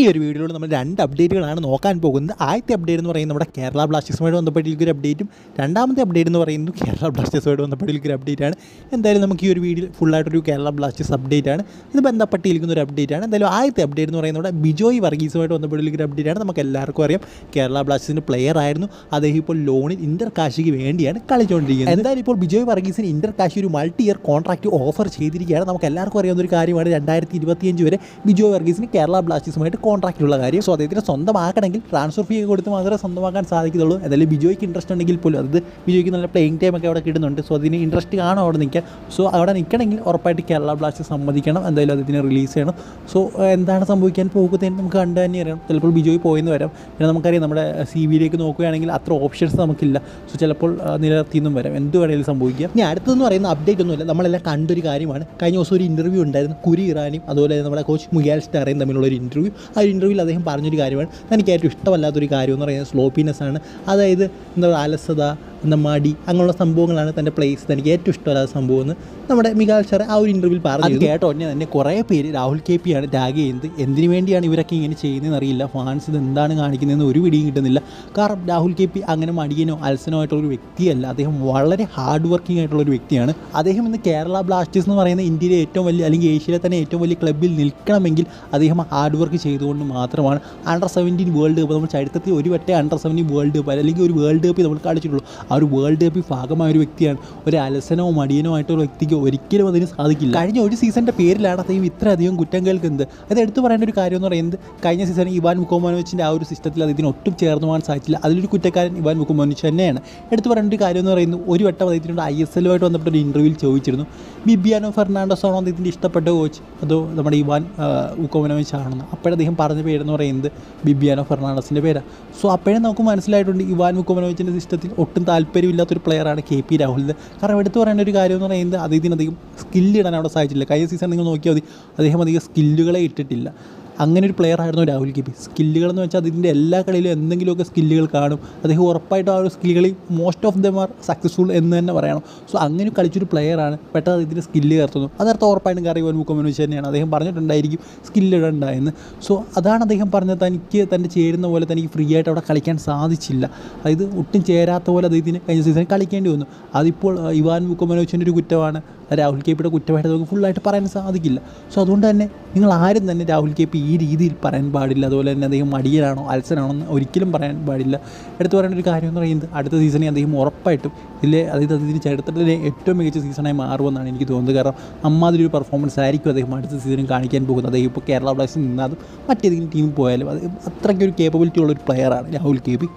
ഈ ഒരു വീഡിയോയിൽ നമ്മൾ രണ്ട് അപ്ഡേറ്റുകളാണ് നോക്കാൻ പോകുന്നത്. ആദ്യത്തെ അപ്ഡേറ്റ് എന്ന് പറയുന്നത് നമ്മുടെ കേരള ബ്ലാസ്റ്റേഴ്സുമായിട്ട് ബന്ധപ്പെട്ടിരിക്കുന്ന അപ്ഡേറ്റും രണ്ടാമത്തെ അപ്ഡേറ്റ് എന്ന് പറയുന്നത് കേരള ബ്ലാസ്റ്റേഴ്സുമായിട്ട് ബന്ധപ്പെട്ടിരിക്കുന്ന അപ്ഡേറ്റ് ആണ്. എന്തായാലും നമുക്ക് ഈ ഒരു വീഡിയോ ഫുള്ളായിട്ടൊരു കേരള ബ്ലാസ്റ്റേഴ്സ് അപ്ഡേറ്റ് ആണ്, ഇത് ബന്ധപ്പെട്ടിരിക്കുന്ന ഒരു അപ്ഡേറ്റ് ആണ്. എന്തായാലും ആദ്യത്തെ അപ്ഡേറ്റ് എന്ന് പറയുന്നത് നമ്മുടെ ബിജോയ് വർഗീസുമായിട്ട് ബന്ധപ്പെട്ടിരിക്കുന്ന അപ്ഡേറ്റ് ആണ്. നമുക്ക് എല്ലാവർക്കും അറിയാം കേരള ബ്ലാസ്റ്റേഴ്സിൻ്റെ പ്ലെയർ ആയിരുന്നു. അദ്ദേഹം ഇപ്പോൾ ലോണിൽ ഇന്റർ കാശിക്ക് വേണ്ടിയാണ് കളിച്ചുകൊണ്ടിരിക്കുന്നത്. എന്തായാലും ഇപ്പോൾ ബിജോയ് വർഗീസിന് ഇന്റർ കാശി ഒരു മൾട്ടി ഇയർ കോൺട്രാക്റ്റ് ഓഫർ ചെയ്തിരിക്കുകയാണ്. നമുക്ക് എല്ലാവർക്കും അറിയാവുന്ന ഒരു കാര്യമാണ് 2025 വരെ ബിജോയ് വർഗീസിന് കേരള ബ്ലാസ്റ്റേഴ്സുമായിട്ട് കോൺട്രാക്റ്റുള്ള കാര്യം. സോ അദ്ദേഹത്തിന് സ്വന്തമാക്കണമെങ്കിൽ ട്രാൻസ്ഫർ ഫീ കൊടുത്ത് മാത്രമേ സ്വന്തമാക്കാൻ സാധിക്കുള്ളൂ. എന്തായാലും ബിജോയ്ക്ക് ഇൻട്രസ്റ്റ് ഉണ്ടെങ്കിൽ പോലും അത് ബിജോയ്ക്ക് നല്ല പ്ലേയിങ് ടൈം ഒക്കെ അവിടെ കിട്ടുന്നുണ്ട്. സോ അതിന് ഇൻട്രസ്റ്റ് കാണും അവിടെ നിൽക്കാൻ. സോ അവിടെ നിൽക്കണമെങ്കിൽ ഉറപ്പായിട്ട് കേരള ബ്ലാസ്റ്റേഴ്സ് സമ്മതിക്കണം, എന്തായാലും അതിന് റിലീസ് ചെയ്യണം. സോ എന്താണ് സംഭവിക്കാൻ പോകുന്നതെന്ന് നമുക്ക് കണ്ടു തന്നെ അറിയാം. ചിലപ്പോൾ ബിജോയ് പോയെന്ന് വരാം. പിന്നെ നമുക്കറിയാം നമ്മുടെ സി വിയിലേക്ക് നോക്കുകയാണെങ്കിൽ അത്ര ഓപ്ഷൻസ് നമുക്കില്ല. സോ ചിലപ്പോൾ നിലനിർത്തിയെന്നും വരാം, എന്ത് വേണമെങ്കിലും സംഭവിക്കാം. ഇനി അടുത്തെന്ന് പറയുന്ന അപ്ഡേറ്റ് ഒന്നുമില്ല, നമ്മളെല്ലാം കണ്ടൊരു കാര്യമാണ്. കഴിഞ്ഞ ദിവസം ഒരു ഇൻ്റർവ്യൂ ഉണ്ടായിരുന്നു കുരി ഇറാനും അതുപോലെ നമ്മുടെ കോച്ച് മുഗാൽ സ്റ്റാറയും തമ്മിലുള്ള ഒരു ഇൻ്റർവ്യൂ. ആ ഇൻ്റർവ്യൂവിൽ അദ്ദേഹം പറഞ്ഞൊരു കാര്യമാണ്, എനിക്ക് ഏറ്റവും ഇഷ്ടമല്ലാത്തൊരു കാര്യം എന്ന് പറയുന്നത് സ്ലോപ്പിനെസ് ആണ്. അതായത് എന്താ പറയുക, അലസത, എന്താ മടി, അങ്ങനെയുള്ള സംഭവങ്ങളാണ് തൻ്റെ പ്ലേസ് തനിക്ക് ഏറ്റവും ഇഷ്ടമല്ലാത്ത സംഭവം എന്ന് നമ്മുടെ മിഗാൽ സ്റ്റാർ ആ ഒരു ഇൻ്റർവ്യൂവിൽ പറഞ്ഞു. കേട്ടോ തന്നെ കുറേ പേര് രാഹുൽ കെ പി ആണ് ടാഗ് ചെയ്യുന്നത്. എന്തിനു വേണ്ടിയാണ് ഇവരൊക്കെ ഇങ്ങനെ ചെയ്യുന്നതെന്ന് അറിയില്ല. ഫാൻസ് ഇത് എന്താണ് കാണിക്കുന്നതെന്ന് ഒരു പിടിയും കിട്ടുന്നില്ല. കാരണം രാഹുൽ കെ പി അങ്ങനെ മടിയനോ അലസനോ ആയിട്ടുള്ളൊരു വ്യക്തിയല്ല. അദ്ദേഹം വളരെ ഹാർഡ് വർക്കിംഗ് ആയിട്ടുള്ളൊരു വ്യക്തിയാണ്. അദ്ദേഹം ഇന്ന് കേരള ബ്ലാസ്റ്റേഴ്സ് എന്ന് പറയുന്ന ഇന്ത്യയിലെ ഏറ്റവും വലിയ അല്ലെങ്കിൽ ഏഷ്യയിലെ തന്നെ ഏറ്റവും വലിയ ക്ലബ്ബിൽ നിൽക്കണമെങ്കിൽ അദ്ദേഹം ഹാർഡ് വർക്ക് ചെയ്തുകൊണ്ട് മാത്രമാണ്. അണ്ടർ-17 വേൾഡ് കപ്പ് നമ്മൾ ചരിത്രത്തിൽ ഒരു വട്ടേ അണ്ടർ-17 വേൾഡ് കപ്പ് അല്ലെങ്കിൽ ഒരു വേൾഡ് കപ്പ് നമ്മൾ കളിച്ചിട്ടുള്ളൂ. ആ ഒരു വേൾഡ് കപ്പിൽ ഭാഗമായ ഒരു വ്യക്തിയാണ്. ഒരു അലസനോ മടിയനോ ആയിട്ടുള്ള വ്യക്തിക്ക് ഒരിക്കലും അതിന് സാധിക്കില്ല. കഴിഞ്ഞ ഒരു സീസണിൻ്റെ പേരിലാണ് അദ്ദേഹം ഇത്രയധികം കുറ്റം കേൾക്കുന്നത്. അത് എടുത്തു പറയേണ്ട ഒരു കാര്യം എന്ന് പറയുന്നത് കഴിഞ്ഞ സീസണിൽ ഇവാൻ വുക്കോമനോവിച്ചിൻ്റെ ആ ഒരു സിസ്റ്റത്തിൽ അതിന് ഒട്ടും ചേർന്ന് പോകാൻ സാധിച്ചില്ല. അതിലൊരു കുറ്റക്കാരൻ ഇവാൻ വുക്കോമനോവിച്ച് തന്നെയാണ്. എടുത്തു പറയേണ്ട ഒരു കാര്യം എന്ന് പറയുന്നത് ഒരു വട്ടം അദ്ദേഹത്തിനോട് ISL-ആയിട്ട് ബന്ധപ്പെട്ട ഒരു ഇൻ്റർവ്യൂവിൽ ചോദിച്ചിരുന്നു, ബിബിയാനോ ഫെർണാണ്ടസ് ആണോ അദ്ദേഹത്തിൻ്റെ ഇഷ്ടപ്പെട്ട കോച്ച് അതോ നമ്മുടെ ഇവാൻ വുക്കോമനോവിച്ച് ആണെന്ന്. അപ്പോഴേ അദ്ദേഹം പറഞ്ഞ പേരെന്ന് പറയുന്നത് ബിബിയാനോ ഫെർണാണ്ടസിൻ്റെ പേരാണ്. സോ അപ്പോഴേ നമുക്ക് മനസ്സിലായിട്ടുണ്ട് ഇവാൻ വുക്കോമനോവിച്ചിൻ്റെ സിസ്റ്റത്തിൽ ഒട്ടും താല്പര്യമില്ലാത്തൊരു പ്ലെയറാണ് KP രാഹുൽ. കാരണം എടുത്തു പറയേണ്ട ഒരു കാര്യം എന്ന് പറയുന്നത് അദ്ദേഹത്തിന് അധികം സ്കില്ല് ഇടാൻ അവിടെ സാധിച്ചില്ല. കഴിഞ്ഞ സീസൺ നിങ്ങൾ നോക്കിയാൽ മതി, അദ്ദേഹം അധികം സ്കില്ലുകളെ ഇട്ടിട്ടില്ല. അങ്ങനെ ഒരു പ്ലെയർ ആയിരുന്നു രാഹുൽ കെ പി. സ്കില്ലുകളെന്ന് വെച്ചാൽ അതിൻ്റെ എല്ലാ കളിയിലും എന്തെങ്കിലുമൊക്കെ സ്കില്ലുകൾ കാണും. അദ്ദേഹം ഉറപ്പായിട്ടും ആ ഒരു സ്കില്ലുകളിൽ most of them are successful എന്ന് തന്നെ പറയണം. സോ അങ്ങനെ കളിച്ചൊരു പ്ലെയറാണ്. പെട്ടെന്ന് ഇതിൻ്റെ സ്കില്ല് ചേർത്തുന്നു. അതർത്ഥം ഉറപ്പായിട്ടും കാര്യം ഇവാൻ വുക്കോമനോവിച്ച് തന്നെയാണ്. അദ്ദേഹം പറഞ്ഞിട്ടുണ്ടായിരിക്കും സ്കില്ല് ഇടണ്ടായെന്ന്. സോ അതാണ് അദ്ദേഹം പറഞ്ഞത്, തനിക്ക് തൻ്റെ ചേരുന്ന പോലെ തനിക്ക് ഫ്രീ ആയിട്ട് അവിടെ കളിക്കാൻ സാധിച്ചില്ല. അതായത് ഒട്ടും ചേരാത്ത പോലെ അദ്ദേഹത്തിന് കഴിഞ്ഞ സീസണിൽ കളിക്കേണ്ടി വന്നു. അതിപ്പോൾ ഇവാൻ വുക്കോമനോവിച്ചിൻ്റെ ഒരു കുറ്റമാണ്, രാഹുൽ കെ പിയുടെ കുറ്റമായിട്ട് നമുക്ക് ഫുള്ളായിട്ട് പറയാൻ സാധിക്കില്ല. സോ അതുകൊണ്ട് തന്നെ നിങ്ങൾ ആരും തന്നെ രാഹുൽ കെ പി ഈ രീതിയിൽ പറയാൻ പാടില്ല. അതുപോലെ തന്നെ അദ്ദേഹം മടിയനാണോ അലസനാണോ എന്ന് ഒരിക്കലും പറയാൻ പാടില്ല. എടുത്തു പറയേണ്ട ഒരു കാര്യം എന്ന് പറയുന്നത് അടുത്ത സീസണിൽ അദ്ദേഹം ഉറപ്പായിട്ടും അതായത് അതിന് ചരിത്രത്തിലെ ഏറ്റവും മികച്ച സീസണായി മാറുമെന്നാണ് എനിക്ക് തോന്നുന്നത്. കാരണം അമ്മാതിരി ഒരു പെർഫോമൻസ് ആയിരിക്കും അദ്ദേഹം അടുത്ത സീസണിൽ കാണിക്കാൻ പോകുന്നത്. അദ്ദേഹം ഇപ്പോൾ കേരള ബ്ലാസ്റ്റേഴ്സിൽ നിന്നാലും മറ്റേതെങ്കിലും ടീമിൽ പോയാലും അത് അത്രയ്ക്കൊരു കേപ്പബിലിറ്റി ഉള്ളൊരു പ്ലെയറാണ് രാഹുൽ കെ പി.